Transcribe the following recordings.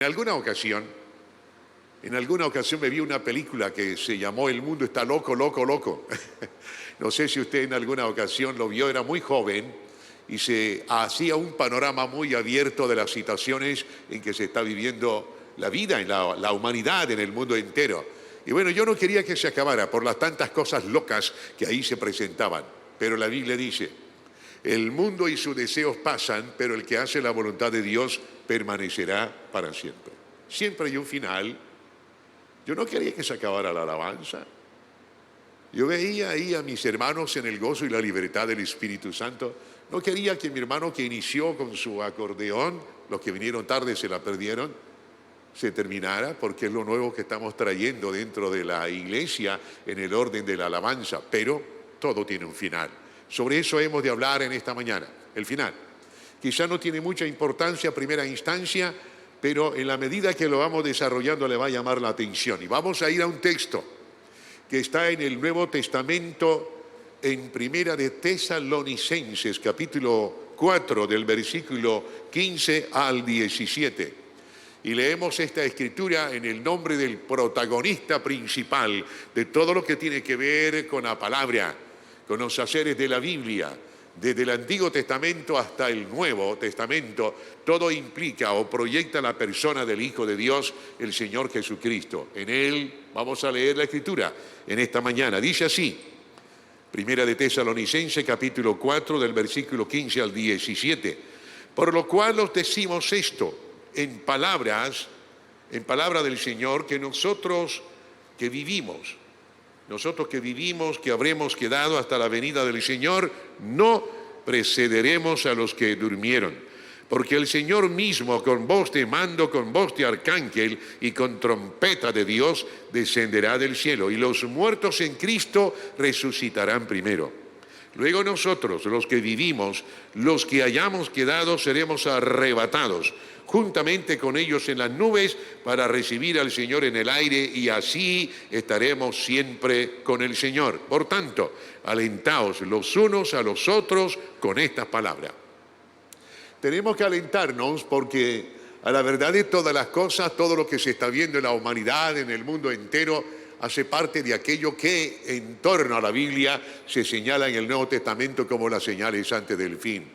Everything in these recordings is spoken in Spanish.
En alguna ocasión me vi una película que se llamó El mundo está loco, loco, loco. No sé si usted en alguna ocasión lo vio, era muy joven y se hacía un panorama muy abierto de las situaciones en que se está viviendo la vida, en la humanidad, en el mundo entero. Y bueno, yo no quería que se acabara por las tantas cosas locas que ahí se presentaban. Pero la Biblia dice, el mundo y sus deseos pasan, pero el que hace la voluntad de Dios permanecerá para siempre. Siempre hay un final. Yo no quería que se acabara la alabanza. Yo veía ahí a mis hermanos en el gozo y la libertad del Espíritu Santo. No quería que mi hermano que inició con su acordeón, los que vinieron tarde se la perdieron, se terminara, porque es lo nuevo que estamos trayendo dentro de la iglesia en el orden de la alabanza. Pero todo tiene un final. Sobre eso hemos de hablar en esta mañana, el final. Quizá no tiene mucha importancia a primera instancia, pero en la medida que lo vamos desarrollando le va a llamar la atención. Y vamos a ir a un texto que está en el Nuevo Testamento, en Primera de Tesalonicenses, capítulo 4, del versículo 15 al 17. Y leemos esta escritura en el nombre del protagonista principal de todo lo que tiene que ver con la palabra, con los haceres de la Biblia. Desde el Antiguo Testamento hasta el Nuevo Testamento, todo implica o proyecta la persona del Hijo de Dios, el Señor Jesucristo. En Él vamos a leer la Escritura en esta mañana. Dice así, Primera de Tesalonicenses, capítulo 4, del versículo 15 al 17. Por lo cual os decimos esto, en palabra del Señor, que nosotros que vivimos, que habremos quedado hasta la venida del Señor, no precederemos a los que durmieron. Porque el Señor mismo, con voz de mando, con voz de arcángel y con trompeta de Dios, descenderá del cielo. Y los muertos en Cristo resucitarán primero. Luego nosotros, los que vivimos, los que hayamos quedado, seremos arrebatados juntamente con ellos en las nubes para recibir al Señor en el aire, y así estaremos siempre con el Señor. Por tanto, alentaos los unos a los otros con estas palabras. Tenemos que alentarnos porque a la verdad de todas las cosas, todo lo que se está viendo en la humanidad, en el mundo entero, hace parte de aquello que en torno a la Biblia se señala en el Nuevo Testamento como las señales antes del fin.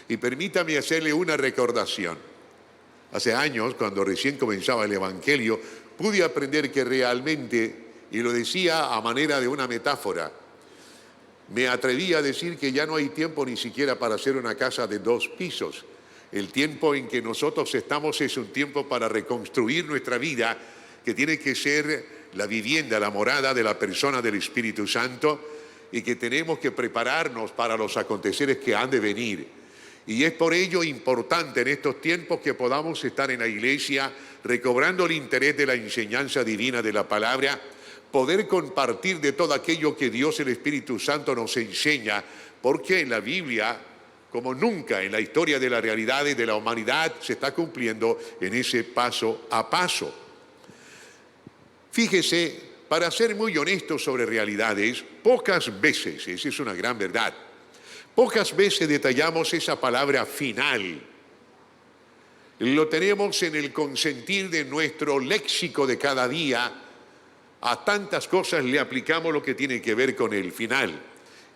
Y permítame hacerle una recordación. Hace años, cuando recién comenzaba el Evangelio, pude aprender que realmente, y lo decía a manera de una metáfora, me atreví a decir que ya no hay tiempo ni siquiera para hacer una casa de 2 pisos. El tiempo en que nosotros estamos es un tiempo para reconstruir nuestra vida, que tiene que ser la vivienda, la morada de la persona del Espíritu Santo, y que tenemos que prepararnos para los aconteceres que han de venir. Y es por ello importante en estos tiempos que podamos estar en la iglesia recobrando el interés de la enseñanza divina de la palabra, poder compartir de todo aquello que Dios el Espíritu Santo nos enseña, porque en la Biblia, como nunca en la historia de las realidades de la humanidad, se está cumpliendo en ese paso a paso. Fíjese, para ser muy honestos sobre realidades, pocas veces, esa es una gran verdad, pocas veces detallamos esa palabra final. Lo tenemos en el consentir de nuestro léxico de cada día. A tantas cosas le aplicamos lo que tiene que ver con el final.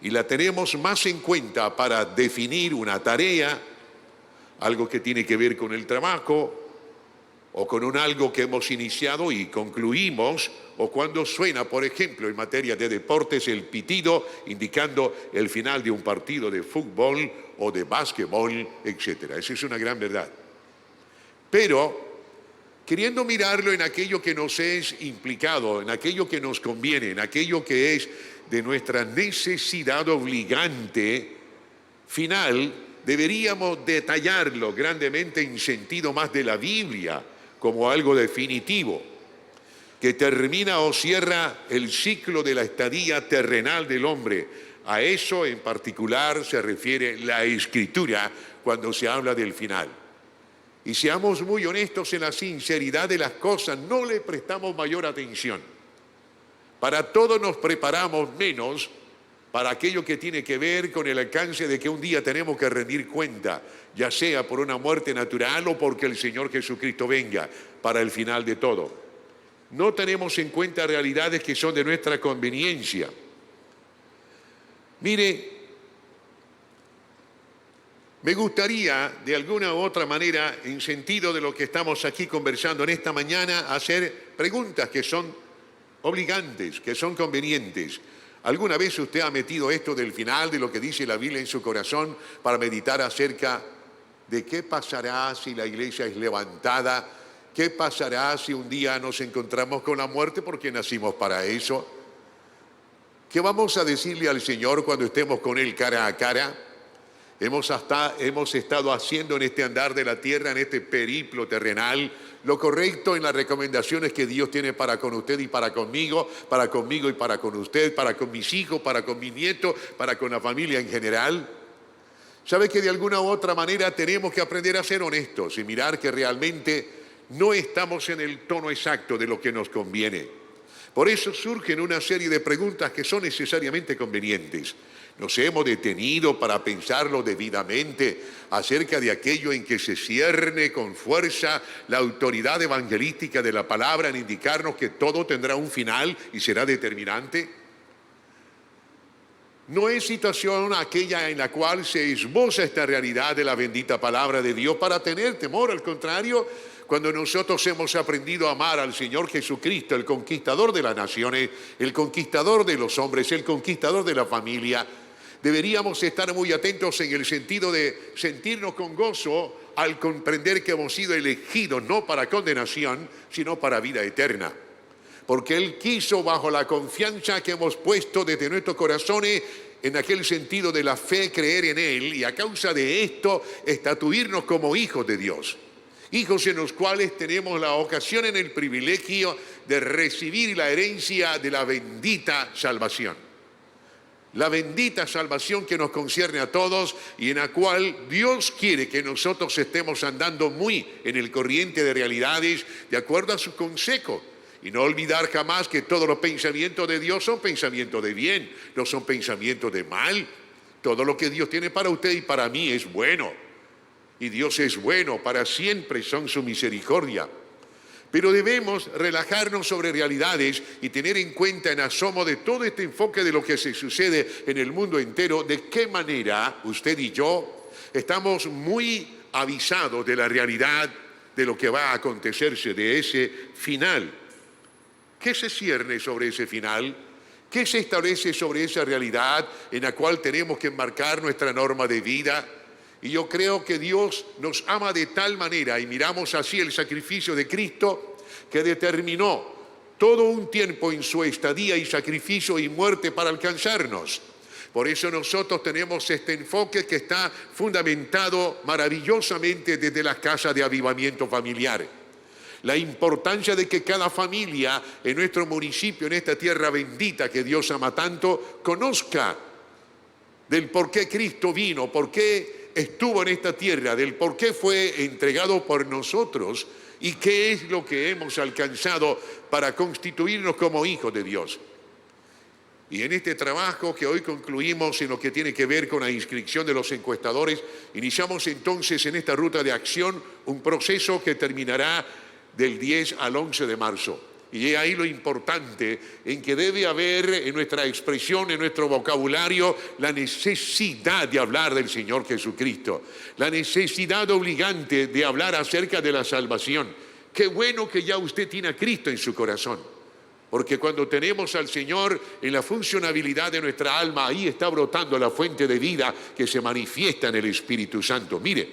Y la tenemos más en cuenta para definir una tarea, algo que tiene que ver con el trabajo, o con un algo que hemos iniciado y concluimos, o cuando suena, por ejemplo, en materia de deportes, el pitido indicando el final de un partido de fútbol o de básquetbol, etc. Esa es una gran verdad. Pero, queriendo mirarlo en aquello que nos es implicado, en aquello que nos conviene, en aquello que es de nuestra necesidad obligante, final, deberíamos detallarlo grandemente en sentido más de la Biblia, como algo definitivo, que termina o cierra el ciclo de la estadía terrenal del hombre. A eso en particular se refiere la Escritura cuando se habla del final. Y seamos muy honestos en la sinceridad de las cosas, no le prestamos mayor atención. Para todo nos preparamos menos para aquello que tiene que ver con el alcance de que un día tenemos que rendir cuenta, ya sea por una muerte natural o porque el Señor Jesucristo venga para el final de todo. No tenemos en cuenta realidades que son de nuestra conveniencia. Mire, me gustaría de alguna u otra manera, en sentido de lo que estamos aquí conversando en esta mañana, hacer preguntas que son obligantes, que son convenientes. ¿Alguna vez usted ha metido esto del final de lo que dice la Biblia en su corazón para meditar acerca de qué pasará si la iglesia es levantada? ¿Qué pasará si un día nos encontramos con la muerte porque nacimos para eso? ¿Qué vamos a decirle al Señor cuando estemos con Él cara a cara? Hemos estado haciendo en este andar de la tierra, en este periplo terrenal, lo correcto en las recomendaciones que Dios tiene para con usted y para conmigo y para con usted, para con mis hijos, para con mis nietos, para con la familia en general. ¿Sabe que de alguna u otra manera tenemos que aprender a ser honestos y mirar que realmente no estamos en el tono exacto de lo que nos conviene? Por eso surgen una serie de preguntas que son necesariamente convenientes. Nos hemos detenido para pensarlo debidamente acerca de aquello en que se cierne con fuerza la autoridad evangelística de la palabra en indicarnos que todo tendrá un final y será determinante. No es situación aquella en la cual se esboza esta realidad de la bendita palabra de Dios para tener temor. Al contrario, cuando nosotros hemos aprendido a amar al Señor Jesucristo, el conquistador de las naciones, el conquistador de los hombres, el conquistador de la familia, deberíamos estar muy atentos en el sentido de sentirnos con gozo al comprender que hemos sido elegidos no para condenación, sino para vida eterna. Porque Él quiso, bajo la confianza que hemos puesto desde nuestros corazones, en aquel sentido de la fe, creer en Él, y a causa de esto, estatuirnos como hijos de Dios. Hijos en los cuales tenemos la ocasión en el privilegio de recibir la herencia de la bendita salvación. La bendita salvación que nos concierne a todos y en la cual Dios quiere que nosotros estemos andando muy en el corriente de realidades de acuerdo a su consejo. Y no olvidar jamás que todos los pensamientos de Dios son pensamientos de bien, no son pensamientos de mal. Todo lo que Dios tiene para usted y para mí es bueno. Y Dios es bueno, para siempre son su misericordia. Pero debemos relajarnos sobre realidades y tener en cuenta en asomo de todo este enfoque de lo que se sucede en el mundo entero, de qué manera usted y yo estamos muy avisados de la realidad de lo que va a acontecerse, de ese final. ¿Qué se cierne sobre ese final? ¿Qué se establece sobre esa realidad en la cual tenemos que enmarcar nuestra norma de vida? Y yo creo que Dios nos ama de tal manera, y miramos así el sacrificio de Cristo, que determinó todo un tiempo en su estadía y sacrificio y muerte para alcanzarnos. Por eso nosotros tenemos este enfoque que está fundamentado maravillosamente desde las casas de avivamiento familiar. La importancia de que cada familia en nuestro municipio, en esta tierra bendita que Dios ama tanto, conozca del por qué Cristo vino, por qué estuvo en esta tierra, del por qué fue entregado por nosotros y qué es lo que hemos alcanzado para constituirnos como hijos de Dios. Y en este trabajo que hoy concluimos en lo que tiene que ver con la inscripción de los encuestadores, iniciamos entonces en esta ruta de acción un proceso que terminará del 10 al 11 de marzo. Y es ahí lo importante en que debe haber en nuestra expresión, en nuestro vocabulario, la necesidad de hablar del Señor Jesucristo, la necesidad obligante de hablar acerca de la salvación. Qué bueno que ya usted tiene a Cristo en su corazón, porque cuando tenemos al Señor en la funcionabilidad de nuestra alma, ahí está brotando la fuente de vida que se manifiesta en el Espíritu Santo. Mire,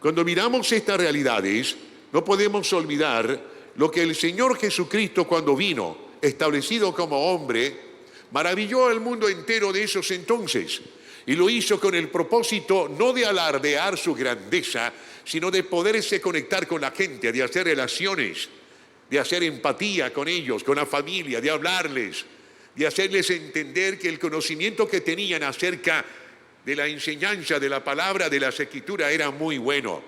cuando miramos estas realidades, no podemos olvidar lo que el Señor Jesucristo cuando vino, establecido como hombre, maravilló al mundo entero de esos entonces. Y lo hizo con el propósito no de alardear su grandeza, sino de poderse conectar con la gente, de hacer relaciones, de hacer empatía con ellos, con la familia, de hablarles, de hacerles entender que el conocimiento que tenían acerca de la enseñanza, de la palabra, de las escrituras era muy bueno,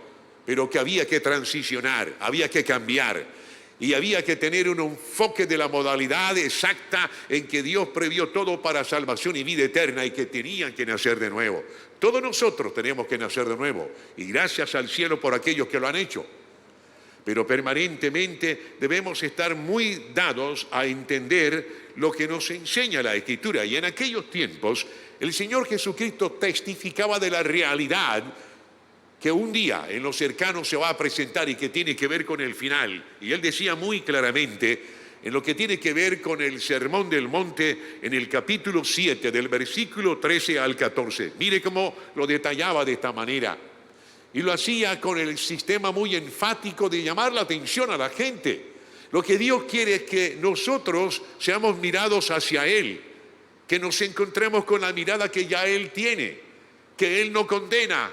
pero que había que transicionar, había que cambiar. Y había que tener un enfoque de la modalidad exacta en que Dios previó todo para salvación y vida eterna y que tenían que nacer de nuevo. Todos nosotros tenemos que nacer de nuevo y gracias al cielo por aquellos que lo han hecho. Pero permanentemente debemos estar muy dados a entender lo que nos enseña la Escritura. Y en aquellos tiempos el Señor Jesucristo testificaba de la realidad que un día en lo cercano se va a presentar y que tiene que ver con el final. Y él decía muy claramente en lo que tiene que ver con el Sermón del Monte en el capítulo 7 del versículo 13 al 14. Mire cómo lo detallaba de esta manera. Y lo hacía con el sistema muy enfático de llamar la atención a la gente. Lo que Dios quiere es que nosotros seamos mirados hacia Él, que nos encontremos con la mirada que ya Él tiene, que Él no condena.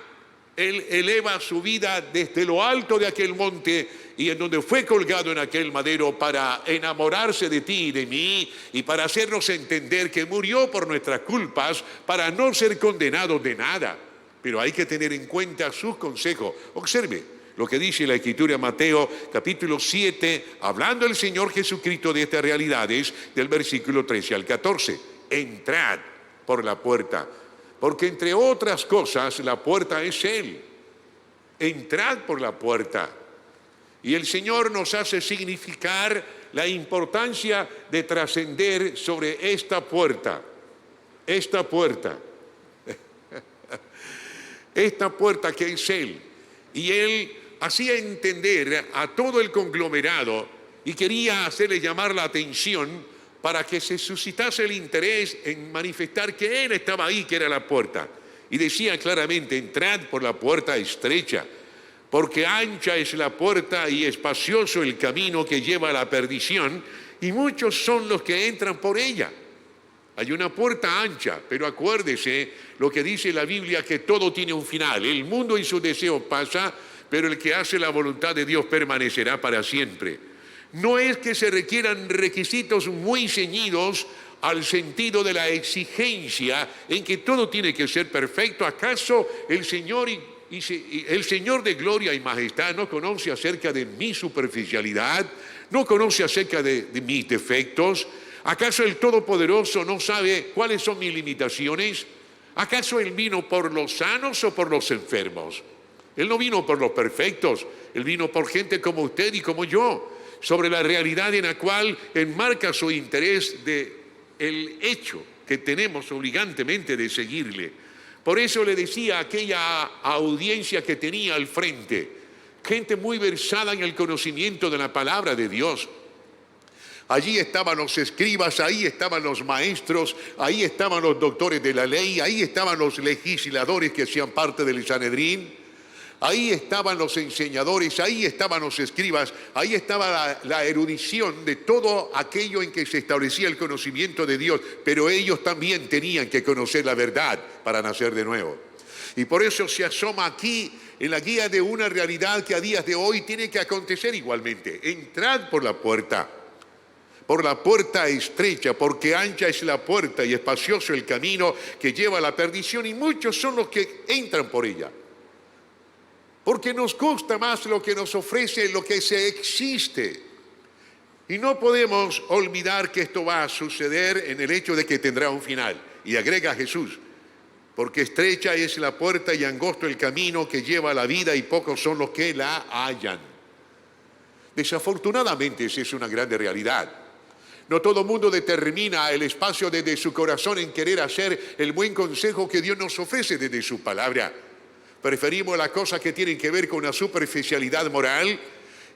Él eleva su vida desde lo alto de aquel monte y en donde fue colgado en aquel madero para enamorarse de ti y de mí y para hacernos entender que murió por nuestras culpas para no ser condenados de nada. Pero hay que tener en cuenta sus consejos. Observe lo que dice la Escritura en Mateo capítulo 7, hablando el Señor Jesucristo de estas realidades del versículo 13 al 14. Entrad por la puerta. Porque entre otras cosas la puerta es Él. Entrad por la puerta. Y el Señor nos hace significar la importancia de trascender sobre esta puerta. Esta puerta. Esta puerta que es Él. Y Él hacía entender a todo el conglomerado y quería hacerle llamar la atención para que se suscitase el interés en manifestar que Él estaba ahí, que era la puerta. Y decía claramente, entrad por la puerta estrecha, porque ancha es la puerta y espacioso el camino que lleva a la perdición, y muchos son los que entran por ella. Hay una puerta ancha, pero acuérdese lo que dice la Biblia, que todo tiene un final. El mundo y su deseo pasa, pero el que hace la voluntad de Dios permanecerá para siempre. No es que se requieran requisitos muy ceñidos al sentido de la exigencia en que todo tiene que ser perfecto. ¿Acaso el Señor de gloria y majestad no conoce acerca de mi superficialidad? ¿No conoce acerca de mis defectos? ¿Acaso el Todopoderoso no sabe cuáles son mis limitaciones? ¿Acaso Él vino por los sanos o por los enfermos? Él no vino por los perfectos, Él vino por gente como usted y como yo, sobre la realidad en la cual enmarca su interés de el hecho que tenemos obligantemente de seguirle. Por eso le decía a aquella audiencia que tenía al frente, gente muy versada en el conocimiento de la palabra de Dios. Allí estaban los escribas, ahí estaban los maestros, ahí estaban los doctores de la ley, ahí estaban los legisladores que hacían parte del Sanedrín. Ahí estaban los enseñadores, ahí estaban los escribas, ahí estaba la erudición de todo aquello en que se establecía el conocimiento de Dios, pero ellos también tenían que conocer la verdad para nacer de nuevo. Y por eso se asoma aquí en la guía de una realidad que a días de hoy tiene que acontecer igualmente. Entrad por la puerta estrecha, porque ancha es la puerta y espacioso el camino que lleva a la perdición, y muchos son los que entran por ella. Porque nos gusta más lo que nos ofrece, lo que se existe. Y no podemos olvidar que esto va a suceder en el hecho de que tendrá un final. Y agrega Jesús, porque estrecha es la puerta y angosto el camino que lleva a la vida y pocos son los que la hallan. Desafortunadamente esa es una grande realidad. No todo mundo determina el espacio desde su corazón en querer hacer el buen consejo que Dios nos ofrece desde su palabra. Preferimos las cosas que tienen que ver con la superficialidad moral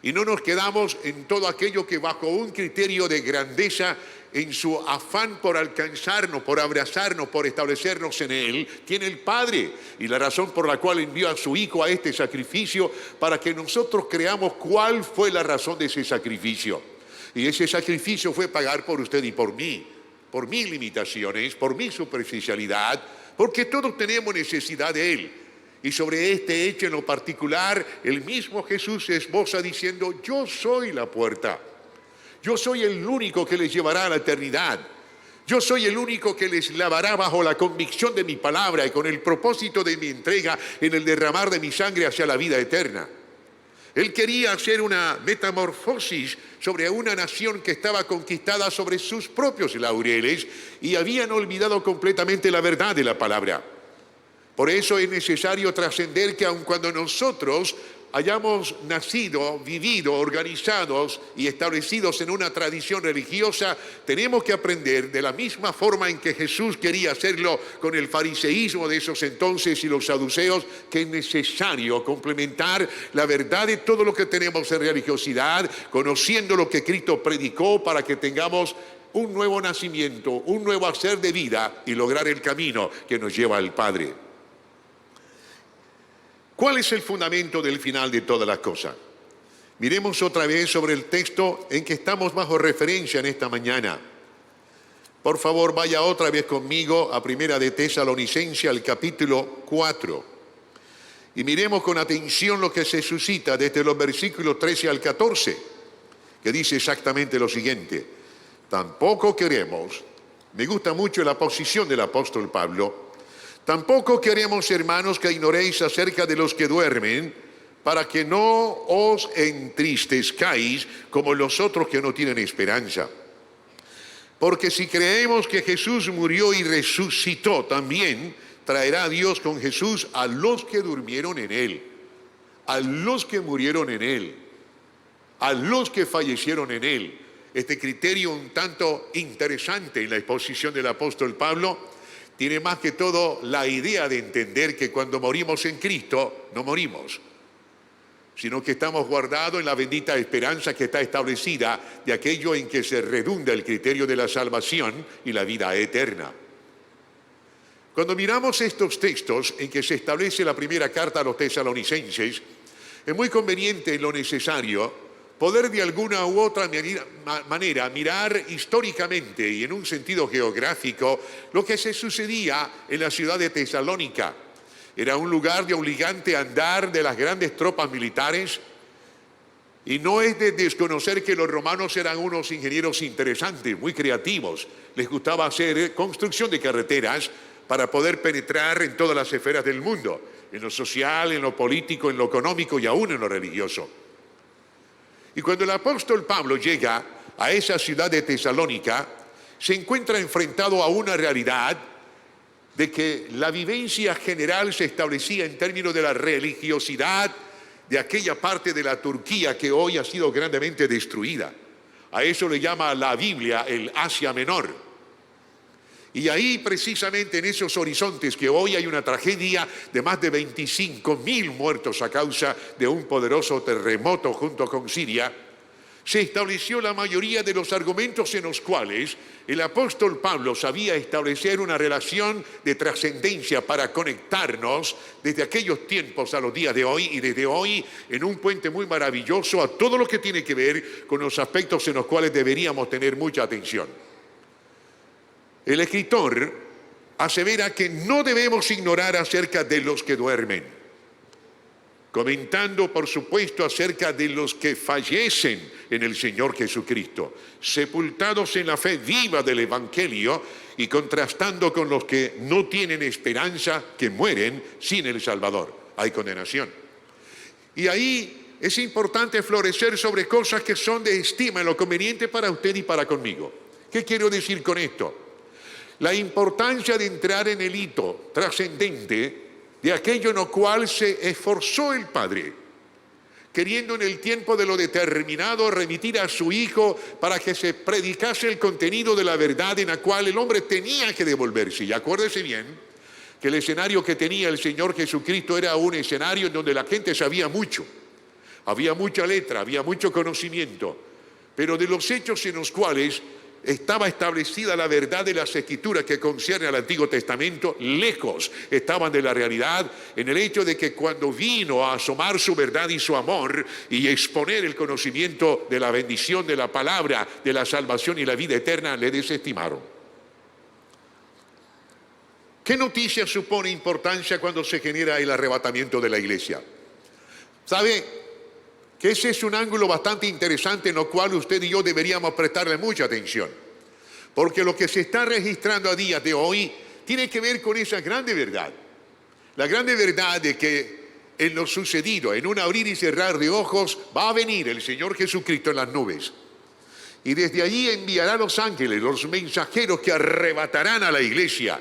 y no nos quedamos en todo aquello que bajo un criterio de grandeza, en su afán por alcanzarnos, por abrazarnos, por establecernos en Él, tiene el Padre. Y la razón por la cual envió a su Hijo a este sacrificio, para que nosotros creamos cuál fue la razón de ese sacrificio. Y ese sacrificio fue pagar por usted y por mí, por mis limitaciones, por mi superficialidad, porque todos tenemos necesidad de Él. Y sobre este hecho en lo particular, el mismo Jesús se esboza diciendo, yo soy la puerta. Yo soy el único que les llevará a la eternidad. Yo soy el único que les lavará bajo la convicción de mi palabra y con el propósito de mi entrega en el derramar de mi sangre hacia la vida eterna. Él quería hacer una metamorfosis sobre una nación que estaba conquistada sobre sus propios laureles y habían olvidado completamente la verdad de la palabra. Por eso es necesario trascender que aun cuando nosotros hayamos nacido, vivido, organizados y establecidos en una tradición religiosa, tenemos que aprender de la misma forma en que Jesús quería hacerlo con el fariseísmo de esos entonces y los saduceos, que es necesario complementar la verdad de todo lo que tenemos en religiosidad, conociendo lo que Cristo predicó para que tengamos un nuevo nacimiento, un nuevo hacer de vida y lograr el camino que nos lleva al Padre. ¿Cuál es el fundamento del final de todas las cosas? Miremos otra vez sobre el texto en que estamos bajo referencia en esta mañana. Por favor, vaya otra vez conmigo a Primera de Tesalonicenses, al capítulo 4. Y miremos con atención lo que se suscita desde los versículos 13 al 14, que dice exactamente lo siguiente. Tampoco queremos, me gusta mucho la posición del apóstol Pablo, tampoco queremos, hermanos, que ignoréis acerca de los que duermen, para que no os entristezcáis como los otros que no tienen esperanza. Porque si creemos que Jesús murió y resucitó, también traerá a Dios con Jesús a los que durmieron en Él, a los que murieron en Él, a los que fallecieron en Él. Este criterio un tanto interesante en la exposición del apóstol Pablo tiene más que todo la idea de entender que cuando morimos en Cristo, no morimos, sino que estamos guardados en la bendita esperanza que está establecida de aquello en que se redunda el criterio de la salvación y la vida eterna. Cuando miramos estos textos en que se establece la primera carta a los tesalonicenses, es muy conveniente en lo necesario poder de alguna u otra manera mirar históricamente y en un sentido geográfico lo que se sucedía en la ciudad de Tesalónica. Era un lugar de obligante andar de las grandes tropas militares y no es de desconocer que los romanos eran unos ingenieros interesantes, muy creativos. Les gustaba hacer construcción de carreteras para poder penetrar en todas las esferas del mundo, en lo social, en lo político, en lo económico y aún en lo religioso. Y cuando el apóstol Pablo llega a esa ciudad de Tesalónica, se encuentra enfrentado a una realidad de que la vivencia general se establecía en términos de la religiosidad de aquella parte de la Turquía que hoy ha sido grandemente destruida. A eso le llama la Biblia el Asia Menor. Y ahí precisamente en esos horizontes que hoy hay una tragedia de más de 25.000 muertos a causa de un poderoso terremoto junto con Siria, se estableció la mayoría de los argumentos en los cuales el apóstol Pablo sabía establecer una relación de trascendencia para conectarnos desde aquellos tiempos a los días de hoy y desde hoy en un puente muy maravilloso a todo lo que tiene que ver con los aspectos en los cuales deberíamos tener mucha atención. El escritor asevera que no debemos ignorar acerca de los que duermen, comentando, por supuesto, acerca de los que fallecen en el Señor Jesucristo, sepultados en la fe viva del Evangelio y contrastando con los que no tienen esperanza, que mueren sin el Salvador. Hay condenación. Y ahí es importante florecer sobre cosas que son de estima en lo conveniente para usted y para conmigo. ¿Qué quiero decir con esto? La importancia de entrar en el hito trascendente de aquello en lo cual se esforzó el Padre, queriendo en el tiempo de lo determinado remitir a su Hijo para que se predicase el contenido de la verdad en la cual el hombre tenía que devolverse. Y acuérdese bien que el escenario que tenía el Señor Jesucristo era un escenario en donde la gente sabía mucho, había mucha letra, había mucho conocimiento, pero de los hechos en los cuales estaba establecida la verdad de las Escrituras que concierne al Antiguo Testamento, lejos estaban de la realidad en el hecho de que cuando vino a asomar su verdad y su amor y exponer el conocimiento de la bendición de la palabra, de la salvación y la vida eterna, le desestimaron. ¿Qué noticia supone importancia cuando se genera el arrebatamiento de la iglesia? ¿Sabe? Que ese es un ángulo bastante interesante en lo cual usted y yo deberíamos prestarle mucha atención. Porque lo que se está registrando a días de hoy tiene que ver con esa grande verdad. La grande verdad de que en lo sucedido, en un abrir y cerrar de ojos, va a venir el Señor Jesucristo en las nubes. Y desde allí enviará a los ángeles, los mensajeros que arrebatarán a la iglesia.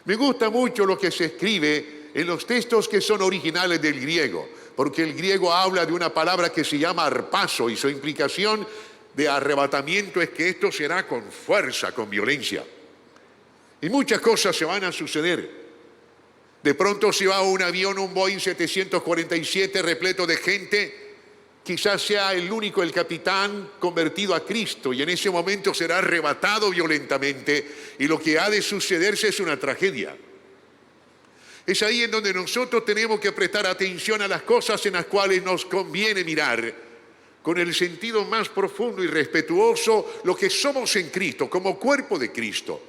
Me gusta mucho lo que se escribe en los textos que son originales del griego, porque el griego habla de una palabra que se llama arpazo y su implicación de arrebatamiento es que esto será con fuerza, con violencia. Y muchas cosas se van a suceder. De pronto se va un avión, un Boeing 747 repleto de gente, quizás sea el único, el capitán, convertido a Cristo, y en ese momento será arrebatado violentamente, y lo que ha de sucederse es una tragedia. Es ahí en donde nosotros tenemos que prestar atención a las cosas en las cuales nos conviene mirar, con el sentido más profundo y respetuoso, lo que somos en Cristo, como cuerpo de Cristo,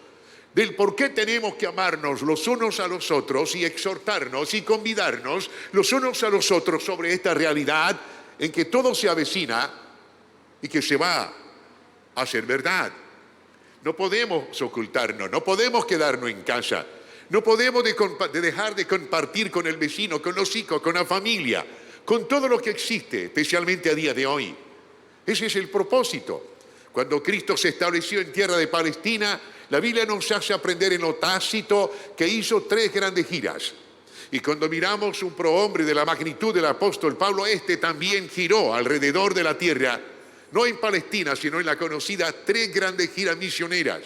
del por qué tenemos que amarnos los unos a los otros y exhortarnos y convidarnos los unos a los otros sobre esta realidad en que todo se avecina y que se va a hacer verdad. No podemos ocultarnos, no podemos quedarnos en casa, no podemos dejar de compartir con el vecino, con los hijos, con la familia, con todo lo que existe, especialmente a día de hoy. Ese es el propósito. Cuando Cristo se estableció en tierra de Palestina, la Biblia nos hace aprender en lo tácito que hizo 3 grandes giras. Y cuando miramos un prohombre de la magnitud del apóstol Pablo, este también giró alrededor de la tierra, no en Palestina, sino en la conocida 3 grandes giras misioneras.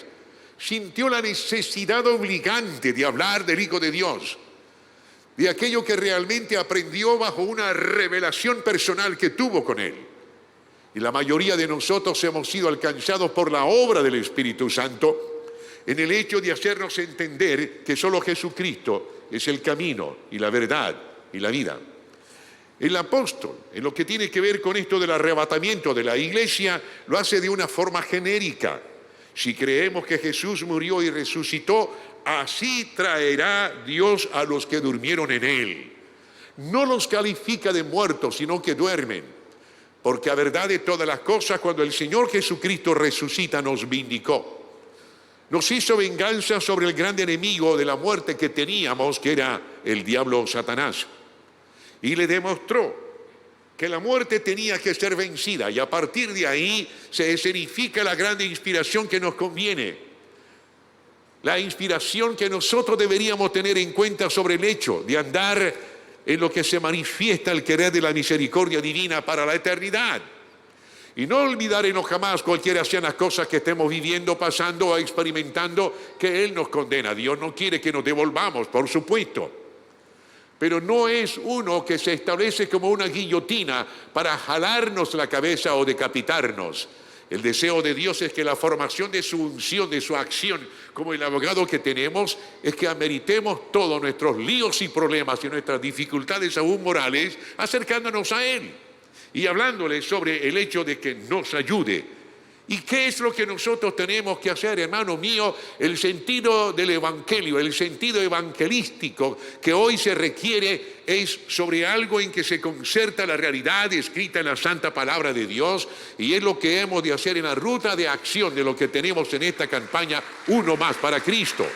Sintió la necesidad obligante de hablar del Hijo de Dios, de aquello que realmente aprendió bajo una revelación personal que tuvo con él. Y la mayoría de nosotros hemos sido alcanzados por la obra del Espíritu Santo en el hecho de hacernos entender que solo Jesucristo es el camino y la verdad y la vida. El apóstol, en lo que tiene que ver con esto del arrebatamiento de la iglesia, lo hace de una forma genérica. Si creemos que Jesús murió y resucitó, así traerá Dios a los que durmieron en él. No los califica de muertos, sino que duermen. Porque a verdad de todas las cosas, cuando el Señor Jesucristo resucita, nos vindicó. Nos hizo venganza sobre el gran enemigo de la muerte que teníamos, que era el diablo Satanás. Y le demostró que la muerte tenía que ser vencida. Y a partir de ahí se escenifica la grande inspiración que nos conviene. La inspiración que nosotros deberíamos tener en cuenta sobre el hecho de andar en lo que se manifiesta el querer de la misericordia divina para la eternidad. Y no olvidarnos jamás, cualquiera sean las cosas que estemos viviendo, pasando o experimentando, que Él nos condena. Dios no quiere que nos devolvamos, por supuesto. Pero no es uno que se establece como una guillotina para jalarnos la cabeza o decapitarnos. El deseo de Dios es que la formación de su unción, de su acción, como el abogado que tenemos, es que ameritemos todos nuestros líos y problemas y nuestras dificultades aún morales, acercándonos a Él y hablándole sobre el hecho de que nos ayude. ¿Y qué es lo que nosotros tenemos que hacer, hermano mío? El sentido del evangelio, el sentido evangelístico que hoy se requiere es sobre algo en que se concerta la realidad escrita en la santa palabra de Dios, y es lo que hemos de hacer en la ruta de acción de lo que tenemos en esta campaña, Uno Más para Cristo.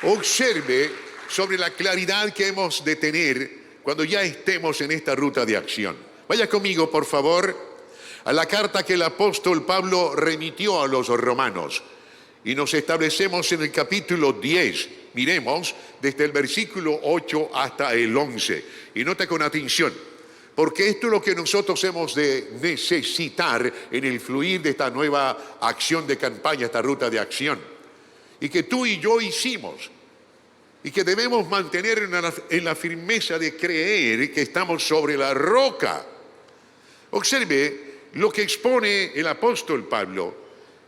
Observe sobre la claridad que hemos de tener cuando ya estemos en esta ruta de acción. Vaya conmigo, por favor, a la carta que el apóstol Pablo remitió a los romanos. Y nos establecemos en el capítulo 10. Miremos desde el versículo 8 hasta el 11. Y nota con atención, porque esto es lo que nosotros hemos de necesitar en el fluir de esta nueva acción de campaña, esta ruta de acción. Y que tú y yo hicimos. Y que debemos mantener en la firmeza de creer que estamos sobre la roca. Observe lo que expone el apóstol Pablo,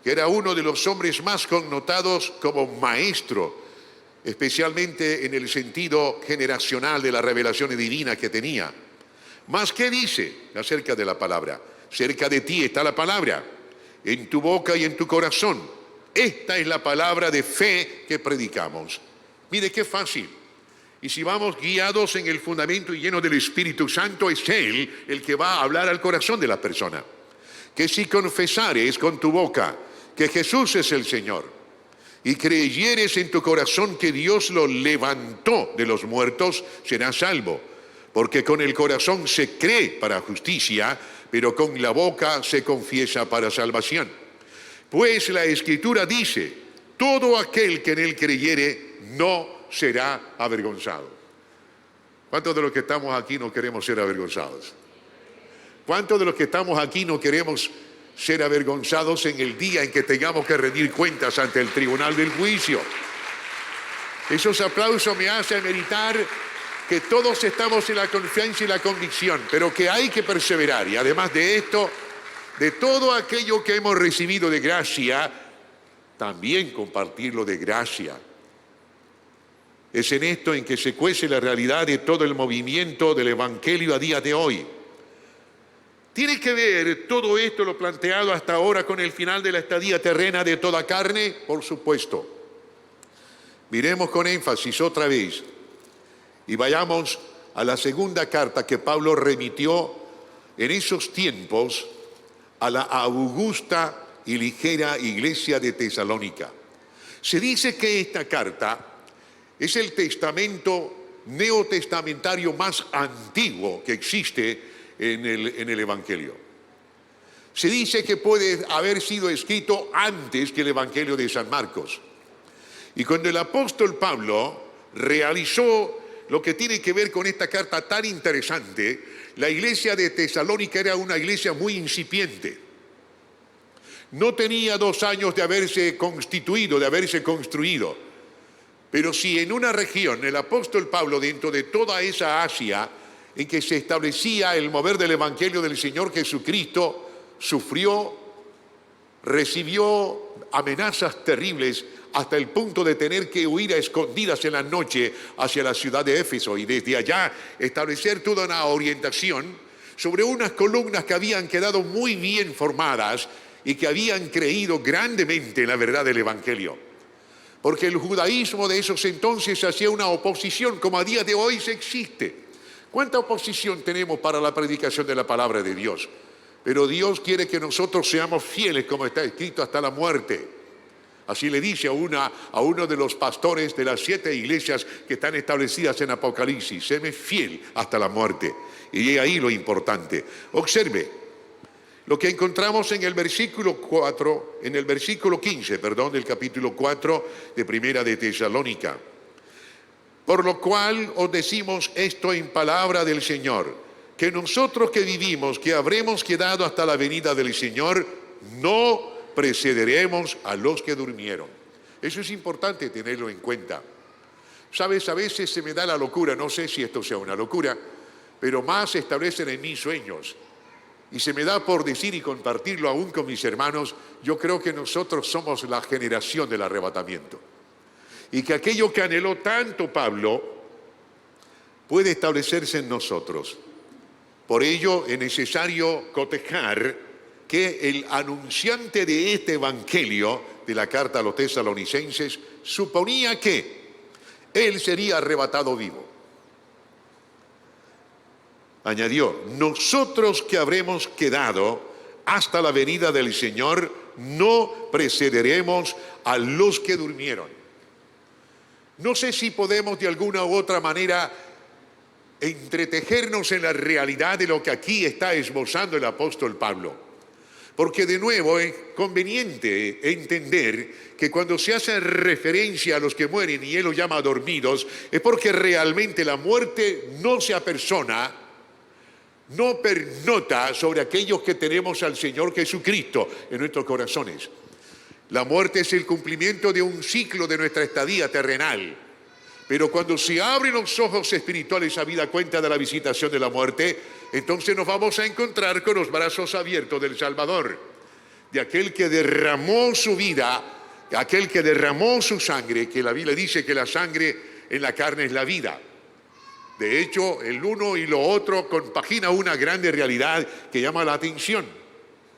que era uno de los hombres más connotados como maestro, especialmente en el sentido generacional de la revelación divina que tenía. Mas, ¿qué dice acerca de la palabra? Cerca de ti está la palabra, en tu boca y en tu corazón. Esta es la palabra de fe que predicamos. Mire qué fácil. Y si vamos guiados en el fundamento y llenos del Espíritu Santo, es Él el que va a hablar al corazón de la persona. Que si confesares con tu boca que Jesús es el Señor y creyeres en tu corazón que Dios lo levantó de los muertos, serás salvo. Porque con el corazón se cree para justicia, pero con la boca se confiesa para salvación. Pues la Escritura dice, todo aquel que en él creyere no será avergonzado. ¿Cuántos de los que estamos aquí no queremos ser avergonzados? ¿Cuántos de los que estamos aquí no queremos ser avergonzados en el día en que tengamos que rendir cuentas ante el tribunal del juicio? Esos aplausos me hacen meditar que todos estamos en la confianza y la convicción, pero que hay que perseverar. Y además de esto, de todo aquello que hemos recibido de gracia, también compartirlo de gracia. Es en esto en que se cuece la realidad de todo el movimiento del Evangelio a día de hoy. ¿Tiene que ver todo esto, lo planteado hasta ahora, con el final de la estadía terrena de toda carne? Por supuesto. Miremos con énfasis otra vez y vayamos a la segunda carta que Pablo remitió en esos tiempos a la augusta y ligera iglesia de Tesalónica. Se dice que esta carta es el testamento neotestamentario más antiguo que existe en el Evangelio. Se dice que puede haber sido escrito antes que el Evangelio de San Marcos. Y cuando el apóstol Pablo realizó lo que tiene que ver con esta carta tan interesante, la iglesia de Tesalónica era una iglesia muy incipiente. No tenía 2 años de haberse constituido, de haberse construido. Pero si en una región el apóstol Pablo, dentro de toda esa Asia en que se establecía el mover del Evangelio del Señor Jesucristo, sufrió, recibió amenazas terribles hasta el punto de tener que huir a escondidas en la noche hacia la ciudad de Éfeso y desde allá establecer toda una orientación sobre unas columnas que habían quedado muy bien formadas y que habían creído grandemente en la verdad del Evangelio. Porque el judaísmo de esos entonces hacía una oposición como a día de hoy se existe. ¿Cuánta oposición tenemos para la predicación de la palabra de Dios? Pero Dios quiere que nosotros seamos fieles, como está escrito, hasta la muerte. Así le dice a uno de los pastores de las 7 iglesias que están establecidas en Apocalipsis: séme fiel hasta la muerte. Y ahí lo importante. Observe lo que encontramos en el versículo 4, en el versículo 15, del capítulo 4 de Primera de Tesalónica. Por lo cual os decimos esto en palabra del Señor, que nosotros que vivimos, que habremos quedado hasta la venida del Señor, no precederemos a los que durmieron. Eso es importante tenerlo en cuenta. Sabes, a veces se me da la locura, no sé si esto sea una locura, pero más se establecen en mis sueños. Y se me da por decir y compartirlo aún con mis hermanos, yo creo que nosotros somos la generación del arrebatamiento. Y que aquello que anheló tanto Pablo puede establecerse en nosotros. Por ello es necesario cotejar que el anunciante de este evangelio de la carta a los tesalonicenses suponía que él sería arrebatado vivo. Añadió: nosotros que habremos quedado hasta la venida del Señor no precederemos a los que durmieron. No sé si podemos de alguna u otra manera entretejernos en la realidad de lo que aquí está esbozando el apóstol Pablo. Porque de nuevo es conveniente entender que cuando se hace referencia a los que mueren y él los llama dormidos, es porque realmente la muerte no se apersona, no pernota sobre aquellos que tenemos al Señor Jesucristo en nuestros corazones. La muerte es el cumplimiento de un ciclo de nuestra estadía terrenal. Pero cuando se abren los ojos espirituales a vida cuenta de la visitación de la muerte, entonces nos vamos a encontrar con los brazos abiertos del Salvador, de aquel que derramó su vida, aquel que derramó su sangre, que la Biblia dice que la sangre en la carne es la vida. De hecho, el uno y lo otro compagina una grande realidad que llama la atención.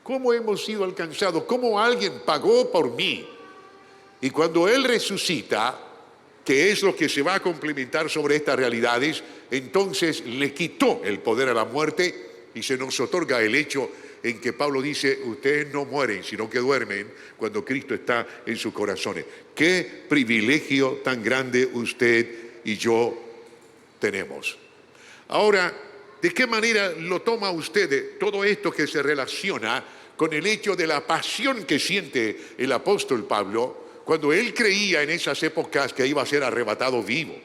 ¿Cómo hemos sido alcanzados? ¿Cómo alguien pagó por mí? Y cuando Él resucita, que es lo que se va a complementar sobre estas realidades, entonces le quitó el poder a la muerte y se nos otorga el hecho en que Pablo dice, ustedes no mueren, sino que duermen cuando Cristo está en sus corazones. Qué privilegio tan grande usted y yo tenemos. Ahora, ¿de qué manera lo toma usted todo esto que se relaciona con el hecho de la pasión que siente el apóstol Pablo cuando él creía en esas épocas que iba a ser arrebatado vivo?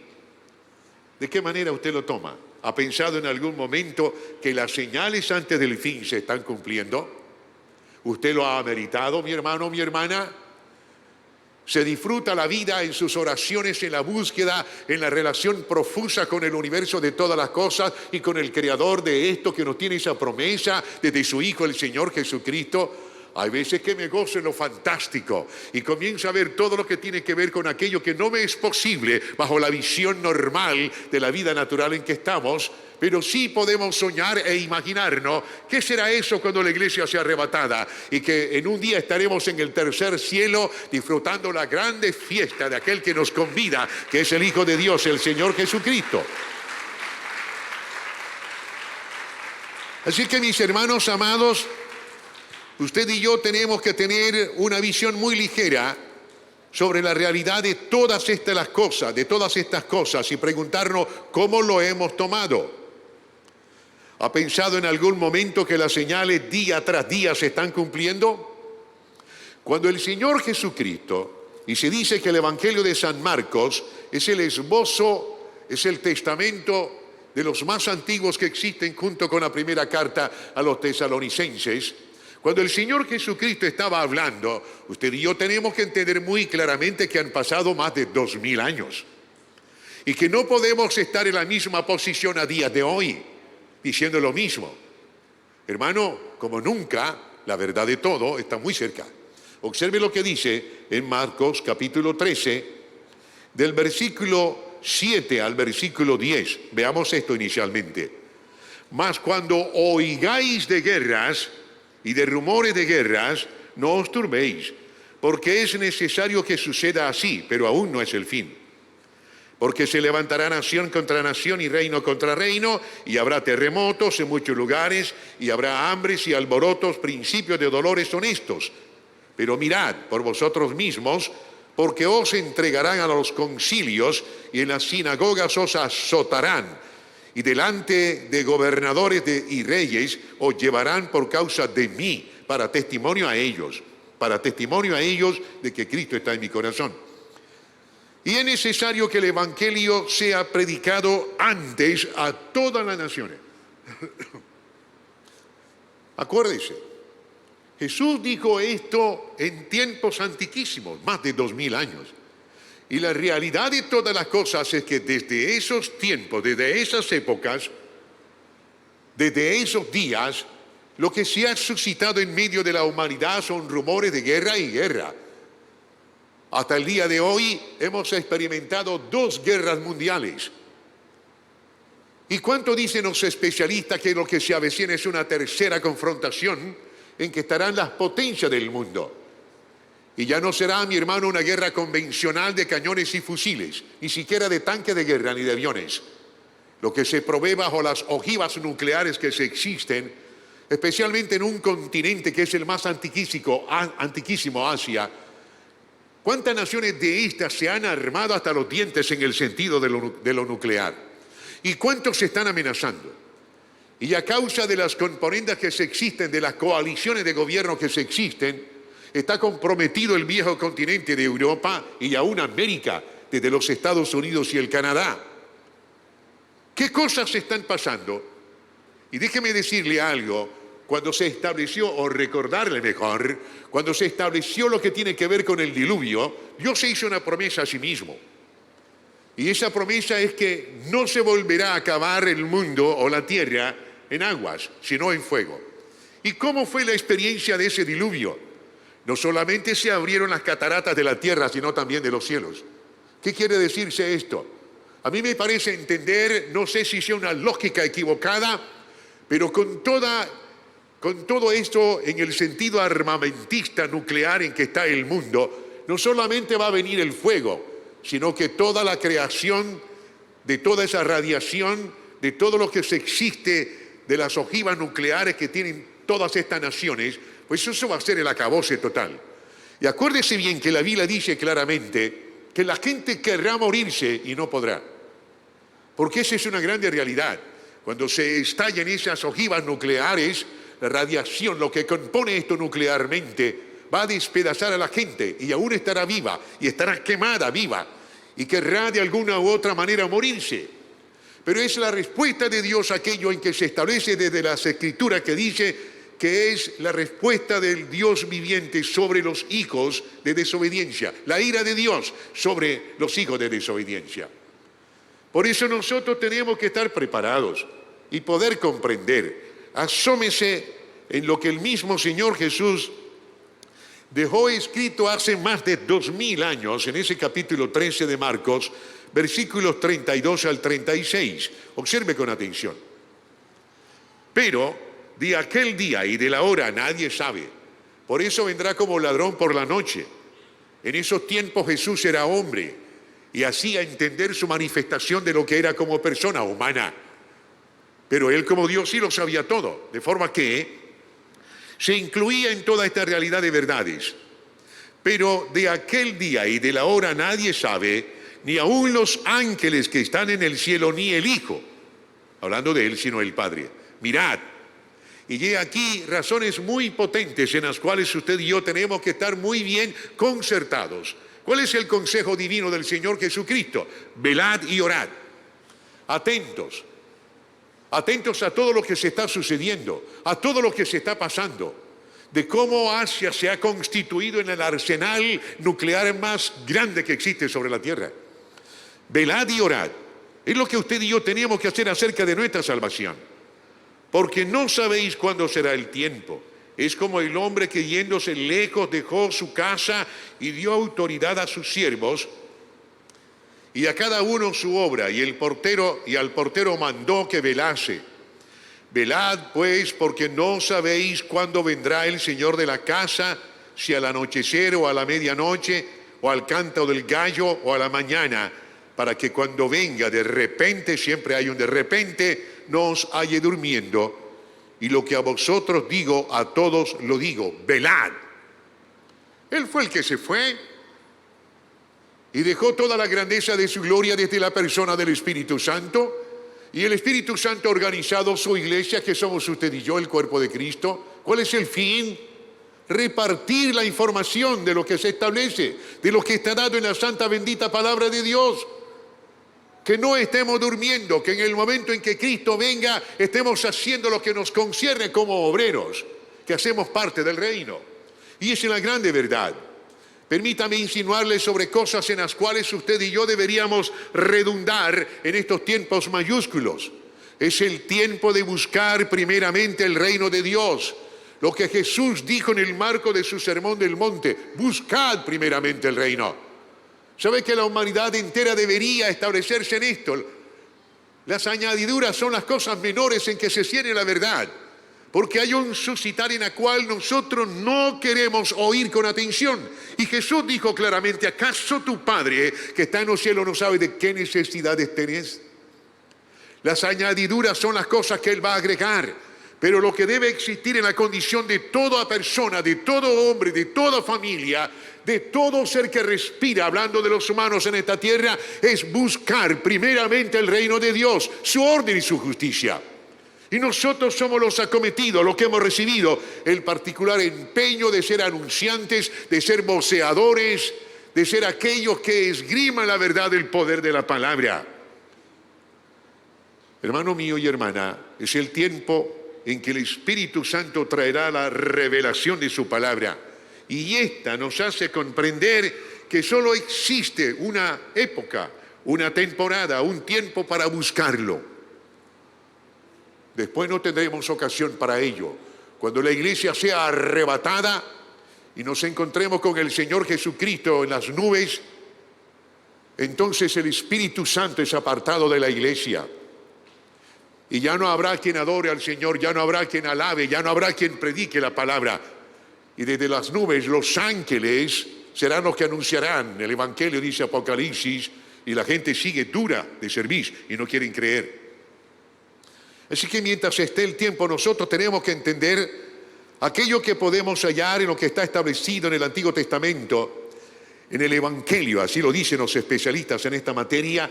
¿De qué manera usted lo toma? ¿Ha pensado en algún momento que las señales antes del fin se están cumpliendo? ¿Usted lo ha ameritado, mi hermano, mi hermana? ¿Se disfruta la vida en sus oraciones, en la búsqueda, en la relación profusa con el universo de todas las cosas y con el Creador de esto que nos tiene esa promesa desde su Hijo, el Señor Jesucristo? Hay veces que me gozo en lo fantástico y comienzo a ver todo lo que tiene que ver con aquello que no me es posible bajo la visión normal de la vida natural en que estamos, pero sí podemos soñar e imaginarnos qué será eso cuando la iglesia sea arrebatada y que en un día estaremos en el tercer cielo disfrutando la grande fiesta de aquel que nos convida, que es el Hijo de Dios, el Señor Jesucristo. Así que, mis hermanos amados, usted y yo tenemos que tener una visión muy ligera sobre la realidad de todas estas cosas y preguntarnos cómo lo hemos tomado. ¿Ha pensado en algún momento que las señales día tras día se están cumpliendo? Cuando el Señor Jesucristo, y se dice que el Evangelio de San Marcos es el esbozo, es el testamento de los más antiguos que existen junto con la primera carta a los tesalonicenses, cuando el Señor Jesucristo estaba hablando, usted y yo tenemos que entender muy claramente que han pasado más de 2000 años y que no podemos estar en la misma posición a día de hoy diciendo lo mismo. Hermano, como nunca, la verdad de todo está muy cerca. Observe lo que dice en Marcos capítulo 13, del versículo 7 al versículo 10. Veamos esto inicialmente. Mas cuando oigáis de guerras y de rumores de guerras, no os turbéis, porque es necesario que suceda así, pero aún no es el fin. Porque se levantará nación contra nación y reino contra reino, y habrá terremotos en muchos lugares, y habrá hambres y alborotos, principios de dolores son estos. Pero mirad por vosotros mismos, porque os entregarán a los concilios, y en las sinagogas os azotarán, y delante de gobernadores y reyes os llevarán por causa de mí, para testimonio a ellos de que Cristo está en mi corazón. Y es necesario que el Evangelio sea predicado antes a todas las naciones. Acuérdese, Jesús dijo esto en tiempos antiquísimos, más de 2000 años. Y la realidad de todas las cosas es que desde esos tiempos, desde esas épocas, desde esos días, lo que se ha suscitado en medio de la humanidad son rumores de guerra y guerra. Hasta el día de hoy hemos experimentado 2 guerras mundiales. ¿Y cuánto dicen los especialistas que lo que se avecina es una tercera confrontación en que estarán las potencias del mundo? Y ya no será, mi hermano, una guerra convencional de cañones y fusiles, ni siquiera de tanques de guerra ni de aviones. Lo que se provee bajo las ojivas nucleares que se existen, especialmente en un continente que es el más antiquísimo, Asia. ¿Cuántas naciones de estas se han armado hasta los dientes en el sentido de lo nuclear? ¿Y cuántos se están amenazando? Y a causa de las componendas que se existen, de las coaliciones de gobierno que se existen, está comprometido el viejo continente de Europa y aún América, desde los Estados Unidos y el Canadá. ¿Qué cosas están pasando? Y déjeme decirle algo. Cuando se estableció, o recordarle mejor, cuando se estableció lo que tiene que ver con el diluvio, Dios se hizo una promesa a sí mismo. Y esa promesa es que no se volverá a acabar el mundo o la tierra en aguas, sino en fuego. ¿Y cómo fue la experiencia de ese diluvio? No solamente se abrieron las cataratas de la tierra, sino también de los cielos. ¿Qué quiere decirse esto? A mí me parece entender, no sé si sea una lógica equivocada, pero con todo esto en el sentido armamentista nuclear en que está el mundo, no solamente va a venir el fuego, sino que toda la creación de toda esa radiación, de todo lo que se existe, de las ojivas nucleares que tienen todas estas naciones, pues eso va a ser el acabose total. Y acuérdese bien que la Biblia dice claramente que la gente querrá morirse y no podrá. Porque esa es una grande realidad. Cuando se estallan esas ojivas nucleares, la radiación, lo que compone esto nuclearmente, va a despedazar a la gente y aún estará viva y estará quemada viva y querrá de alguna u otra manera morirse. Pero es la respuesta de Dios aquello en que se establece desde las Escrituras que dice que es la respuesta del Dios viviente sobre los hijos de desobediencia, la ira de Dios sobre los hijos de desobediencia. Por eso nosotros tenemos que estar preparados y poder comprender. Asómese en lo que el mismo Señor Jesús dejó escrito hace más de 2000 años, en ese capítulo 13 de Marcos, versículos 32 al 36. Observe con atención. Pero de aquel día y de la hora nadie sabe. Por eso vendrá como ladrón por la noche. En esos tiempos Jesús era hombre y hacía entender su manifestación de lo que era como persona humana. Pero él como Dios sí lo sabía todo, de forma que se incluía en toda esta realidad de verdades. Pero de aquel día y de la hora nadie sabe, ni aun los ángeles que están en el cielo, ni el Hijo, hablando de él, sino el Padre. Mirad, y he aquí razones muy potentes en las cuales usted y yo tenemos que estar muy bien concertados. ¿Cuál es el consejo divino del Señor Jesucristo? Velad y orad. Atentos. Atentos a todo lo que se está sucediendo, a todo lo que se está pasando, de cómo Asia se ha constituido en el arsenal nuclear más grande que existe sobre la tierra. Velad y orad. Es lo que usted y yo tenemos que hacer acerca de nuestra salvación. Porque no sabéis cuándo será el tiempo. Es como el hombre que yéndose lejos dejó su casa y dio autoridad a sus siervos y a cada uno su obra, y al portero mandó que velase. Velad pues, porque no sabéis cuándo vendrá el Señor de la casa, si al anochecer o a la medianoche, o al canto del gallo o a la mañana, para que cuando venga de repente, siempre hay un de repente, no os halle durmiendo. Y lo que a vosotros digo, a todos lo digo, velad. Él fue el que se fue y dejó toda la grandeza de su gloria desde la persona del Espíritu Santo. Y el Espíritu Santo ha organizado su iglesia, que somos usted y yo, el cuerpo de Cristo. ¿Cuál es el fin? Repartir la información de lo que se establece, de lo que está dado en la santa bendita palabra de Dios. Que no estemos durmiendo, que en el momento en que Cristo venga estemos haciendo lo que nos concierne como obreros, que hacemos parte del reino. Y esa es la grande verdad. Permítame insinuarle sobre cosas en las cuales usted y yo deberíamos redundar en estos tiempos mayúsculos. Es el tiempo de buscar primeramente el reino de Dios. Lo que Jesús dijo en el marco de su sermón del monte, buscad primeramente el reino. ¿Sabe que la humanidad entera debería establecerse en esto? Las añadiduras son las cosas menores en que se cierne la verdad. Porque hay un suscitar en la cual nosotros no queremos oír con atención. Y Jesús dijo claramente, ¿acaso tu Padre que está en los cielos no sabe de qué necesidades tenés? Las añadiduras son las cosas que Él va a agregar. Pero lo que debe existir en la condición de toda persona, de todo hombre, de toda familia, de todo ser que respira, hablando de los humanos en esta tierra, es buscar primeramente el reino de Dios, su orden y su justicia. Y nosotros somos los acometidos, los que hemos recibido el particular empeño de ser anunciantes, de ser voceadores, de ser aquellos que esgriman la verdad del poder de la palabra. Hermano mío y hermana, es el tiempo en que el Espíritu Santo traerá la revelación de su palabra. Y esta nos hace comprender que solo existe una época, una temporada, un tiempo para buscarlo. Después no tendremos ocasión para ello. Cuando la iglesia sea arrebatada y nos encontremos con el Señor Jesucristo en las nubes, entonces el Espíritu Santo es apartado de la iglesia. Y ya no habrá quien adore al Señor, ya no habrá quien alabe, ya no habrá quien predique la palabra. Y desde las nubes los ángeles serán los que anunciarán el Evangelio, dice Apocalipsis, y la gente sigue dura de servir y no quieren creer. Así que mientras esté el tiempo nosotros tenemos que entender aquello que podemos hallar en lo que está establecido en el Antiguo Testamento, en el Evangelio, así lo dicen los especialistas en esta materia,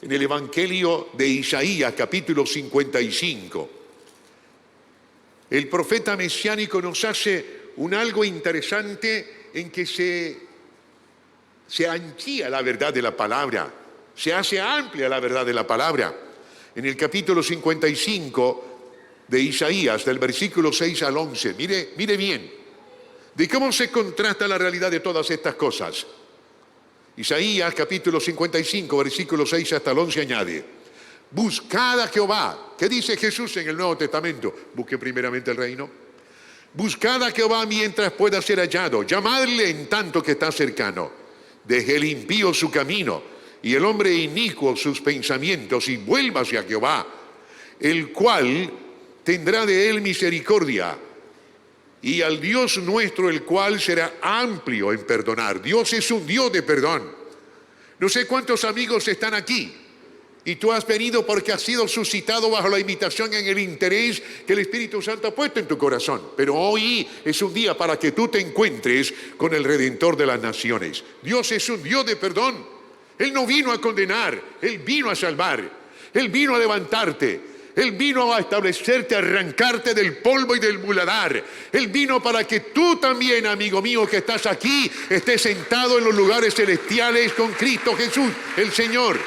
en el Evangelio de Isaías, capítulo 55. El profeta mesiánico nos hace un algo interesante en que se amplía la verdad de la palabra, se hace amplia la verdad de la palabra. En el capítulo 55 de Isaías, del versículo 6 al 11, mire bien, de cómo se contrasta la realidad de todas estas cosas. Isaías, capítulo 55, versículo 6 hasta el 11 añade: buscad a Jehová. ¿Qué dice Jesús en el Nuevo Testamento? Busque primeramente el reino. Buscad a Jehová mientras pueda ser hallado, llamadle en tanto que está cercano. Deje el impío su camino y el hombre inicuo sus pensamientos, y vuélvase a Jehová, el cual tendrá de él misericordia, y al Dios nuestro, el cual será amplio en perdonar. Dios es un Dios de perdón. No sé cuántos amigos están aquí, y tú has venido porque has sido suscitado bajo la invitación en el interés que el Espíritu Santo ha puesto en tu corazón. Pero hoy es un día para que tú te encuentres con el Redentor de las naciones. Dios es un Dios de perdón. Él no vino a condenar, Él vino a salvar, Él vino a levantarte. Él vino a establecerte, a arrancarte del polvo y del muladar. Él vino para que tú también, amigo mío, que estás aquí, estés sentado en los lugares celestiales con Cristo Jesús, el Señor.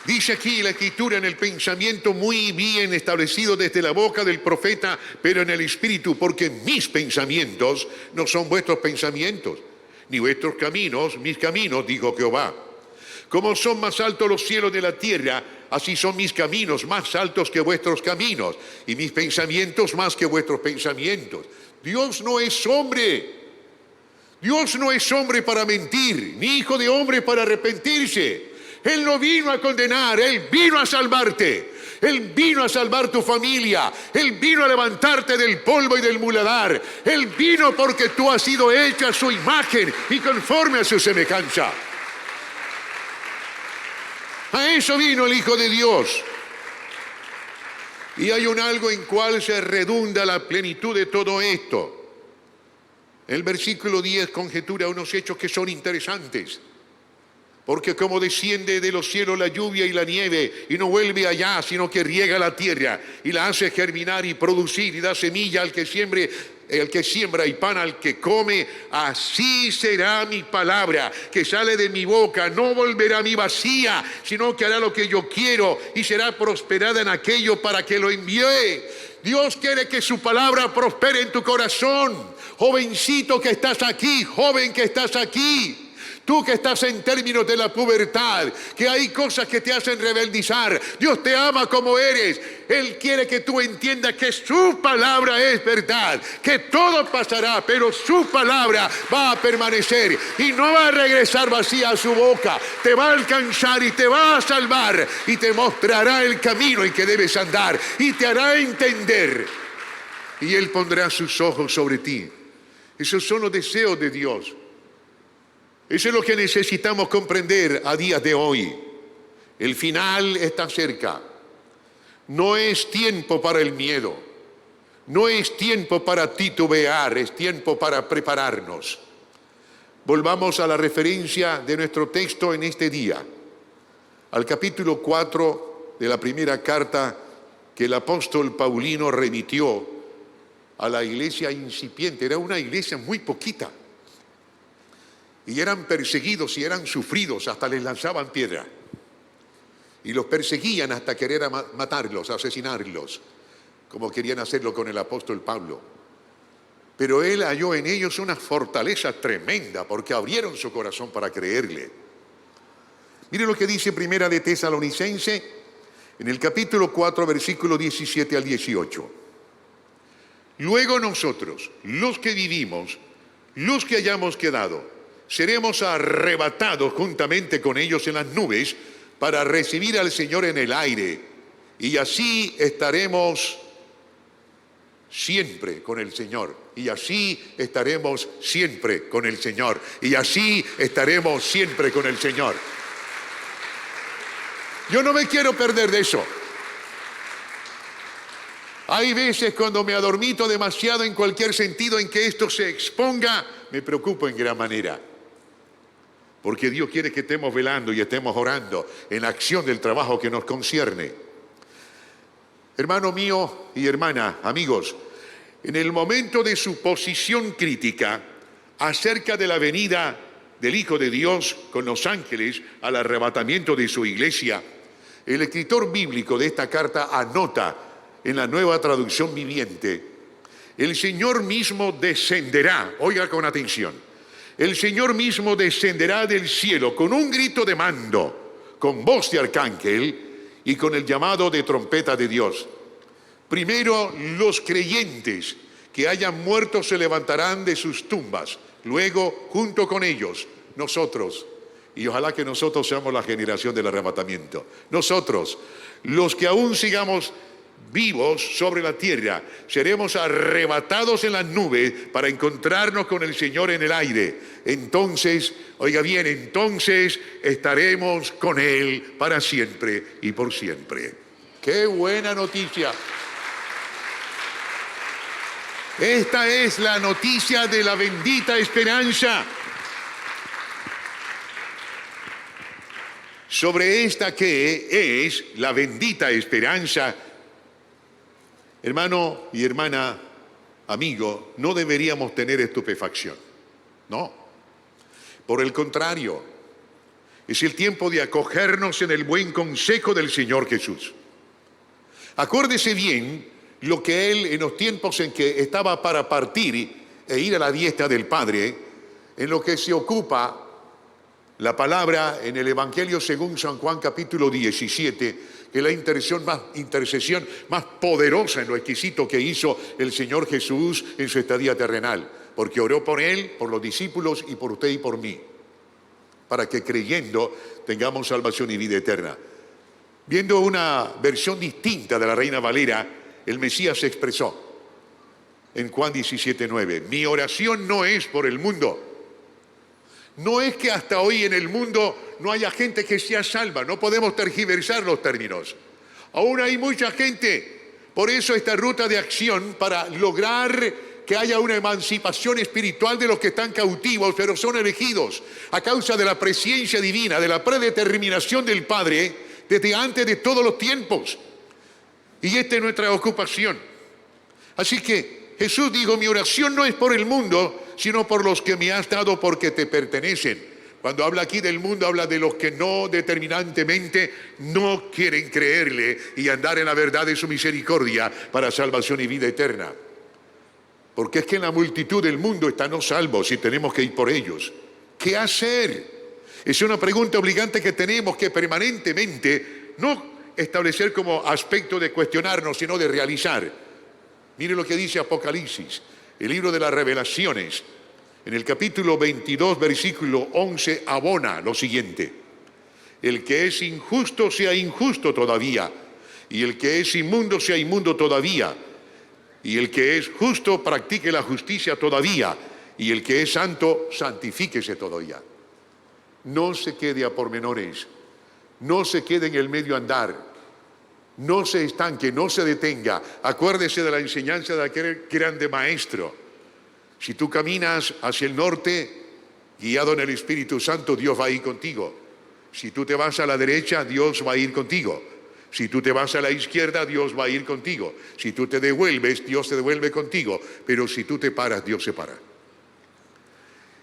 Dice aquí la Escritura en el pensamiento muy bien establecido desde la boca del profeta, pero en el Espíritu, porque mis pensamientos no son vuestros pensamientos, ni vuestros caminos, mis caminos, dijo Jehová. Como son más altos los cielos de la tierra, así son mis caminos más altos que vuestros caminos, y mis pensamientos más que vuestros pensamientos. Dios no es hombre. Dios no es hombre para mentir, ni hijo de hombre para arrepentirse. Él no vino a condenar, Él vino a salvarte. Él vino a salvar tu familia. Él vino a levantarte del polvo y del muladar. Él vino porque tú has sido hecho a su imagen y conforme a su semejanza. A eso vino el Hijo de Dios. Y hay un algo en cual se redunda la plenitud de todo esto. El versículo 10 conjetura unos hechos que son interesantes. Porque como desciende de los cielos la lluvia y la nieve, y no vuelve allá, sino que riega la tierra, y la hace germinar y producir, y da semilla al que siembra y pan al que come, así será mi palabra que sale de mi boca. No volverá a mí vacía, sino que hará lo que yo quiero, y será prosperada en aquello para que lo envié. Dios quiere que su palabra prospere en tu corazón. Jovencito que estás aquí, joven que estás aquí, tú que estás en términos de la pubertad, que hay cosas que te hacen rebeldizar. Dios te ama como eres. Él quiere que tú entiendas que su palabra es verdad, que todo pasará, pero su palabra va a permanecer y no va a regresar vacía a su boca. Te va a alcanzar y te va a salvar y te mostrará el camino en que debes andar y te hará entender. Y Él pondrá sus ojos sobre ti. Esos son los deseos de Dios. Eso es lo que necesitamos comprender a días de hoy. El final está cerca. No es tiempo para el miedo. No es tiempo para titubear. Es tiempo para prepararnos. Volvamos a la referencia de nuestro texto en este día. Al capítulo 4 de la primera carta que el apóstol Paulino remitió a la iglesia incipiente. Era una iglesia muy poquita. Y eran perseguidos y eran sufridos, hasta les lanzaban piedra. Y los perseguían hasta querer matarlos, asesinarlos, como querían hacerlo con el apóstol Pablo. Pero él halló en ellos una fortaleza tremenda, porque abrieron su corazón para creerle. Mire lo que dice Primera de Tesalonicense, en el capítulo 4, versículo 17 al 18. Luego nosotros, los que vivimos, los que hayamos quedado, seremos arrebatados juntamente con ellos en las nubes para recibir al Señor en el aire. Y así estaremos siempre con el Señor. Y así estaremos siempre con el Señor. Y así estaremos siempre con el Señor. Yo no me quiero perder de eso. Hay veces cuando me adormito demasiado en cualquier sentido en que esto se exponga, me preocupo en gran manera. Porque Dios quiere que estemos velando y estemos orando en acción del trabajo que nos concierne. Hermano mío y hermana, amigos, en el momento de su posición crítica acerca de la venida del Hijo de Dios con los ángeles al arrebatamiento de su iglesia, el escritor bíblico de esta carta anota en la Nueva Traducción Viviente: el Señor mismo descenderá, oiga con atención, el Señor mismo descenderá del cielo con un grito de mando, con voz de arcángel y con el llamado de trompeta de Dios. Primero, los creyentes que hayan muerto se levantarán de sus tumbas. Luego, junto con ellos, nosotros, y ojalá que nosotros seamos la generación del arrebatamiento. Nosotros, los que aún sigamos vivos sobre la tierra, seremos arrebatados en las nubes para encontrarnos con el Señor en el aire. Entonces, oiga bien, entonces estaremos con Él para siempre y por siempre. ¡Qué buena noticia! Esta es la noticia de la bendita esperanza. Sobre esta que es la bendita esperanza, hermano y hermana, amigo, no deberíamos tener estupefacción. No. Por el contrario, es el tiempo de acogernos en el buen consejo del Señor Jesús. Acuérdese bien lo que Él, en los tiempos en que estaba para partir e ir a la diestra del Padre, en lo que se ocupa la palabra en el Evangelio según San Juan capítulo 17, que es la intercesión más poderosa en lo exquisito que hizo el Señor Jesús en su estadía terrenal, porque oró por Él, por los discípulos y por usted y por mí, para que creyendo tengamos salvación y vida eterna. Viendo una versión distinta de la Reina Valera, el Mesías se expresó en Juan 17:9: mi oración no es por el mundo. No es que hasta hoy en el mundo no haya gente que sea salva, no podemos tergiversar los términos. Aún hay mucha gente, por eso esta ruta de acción para lograr que haya una emancipación espiritual de los que están cautivos, pero son elegidos a causa de la presciencia divina, de la predeterminación del Padre desde antes de todos los tiempos. Y esta es nuestra ocupación. Así que Jesús dijo: mi oración no es por el mundo, sino por los que me has dado porque te pertenecen. Cuando habla aquí del mundo, habla de los que no determinantemente no quieren creerle y andar en la verdad de su misericordia para salvación y vida eterna. Porque es que en la multitud del mundo están los salvos y tenemos que ir por ellos. ¿Qué hacer? Es una pregunta obligante que tenemos que permanentemente no establecer como aspecto de cuestionarnos, sino de realizar. Mire lo que dice Apocalipsis, el libro de las Revelaciones, en el capítulo 22, versículo 11, abona lo siguiente: el que es injusto sea injusto todavía, y el que es inmundo sea inmundo todavía, y el que es justo practique la justicia todavía, y el que es santo santifíquese todavía. No se quede a pormenores, no se quede en el medio andar, no se estanque, no se detenga. Acuérdese de la enseñanza de aquel grande maestro: si tú caminas hacia el norte, guiado en el Espíritu Santo, Dios va a ir contigo. Si tú te vas a la derecha, Dios va a ir contigo. Si tú te vas a la izquierda, Dios va a ir contigo. Si tú te devuelves, Dios te devuelve contigo. Pero si tú te paras, Dios se para.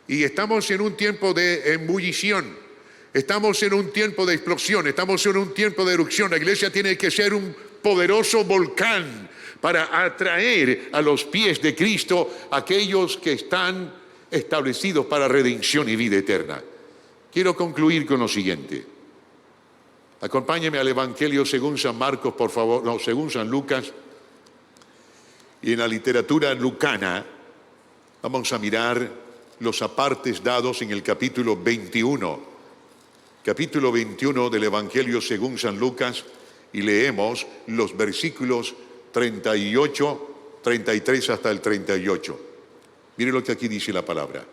Y estamos en un tiempo de embullición. Estamos en un tiempo de explosión, estamos en un tiempo de erupción. La iglesia tiene que ser un poderoso volcán para atraer a los pies de Cristo a aquellos que están establecidos para redención y vida eterna. Quiero concluir con lo siguiente. Acompáñeme al Evangelio según San Marcos, por favor, no, según San Lucas. Y en la literatura lucana vamos a mirar los apartes dados en el capítulo 21. Capítulo 21 del Evangelio según San Lucas, y leemos los versículos 38, 33 hasta el 38. Mire lo que aquí dice la palabra.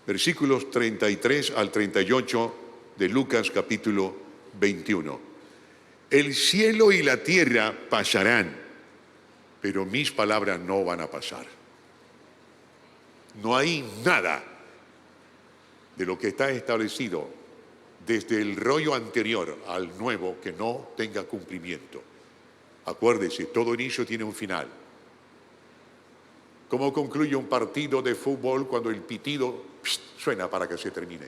Versículos 33 al 38 de Lucas capítulo 21. el cielo y la tierra pasarán, pero mis palabras no van a pasar. No hay nada de lo que está establecido desde el rollo anterior al nuevo que no tenga cumplimiento. Acuérdese, todo inicio tiene un final. ¿Cómo concluye un partido de fútbol cuando el pitido suena para que se termine?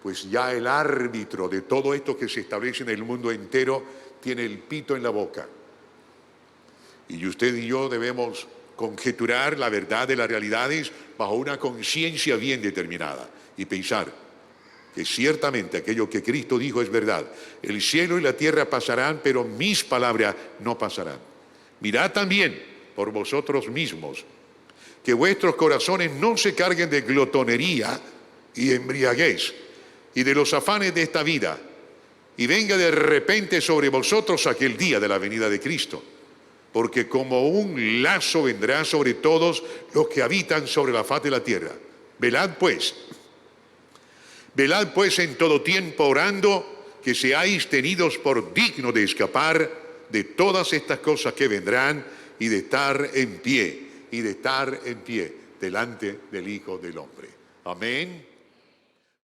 Pues ya el árbitro de todo esto que se establece en el mundo entero tiene el pito en la boca. Y usted y yo debemos conjeturar la verdad de las realidades bajo una conciencia bien determinada y pensar que ciertamente aquello que Cristo dijo es verdad. El cielo y la tierra pasarán, pero mis palabras no pasarán. Mirad también por vosotros mismos, que vuestros corazones no se carguen de glotonería y embriaguez y de los afanes de esta vida, y venga de repente sobre vosotros aquel día de la venida de Cristo, porque como un lazo vendrá sobre todos los que habitan sobre la faz de la tierra. Velad pues en todo tiempo orando, que seáis tenidos por dignos de escapar de todas estas cosas que vendrán y de estar en pie delante del Hijo del Hombre. Amén.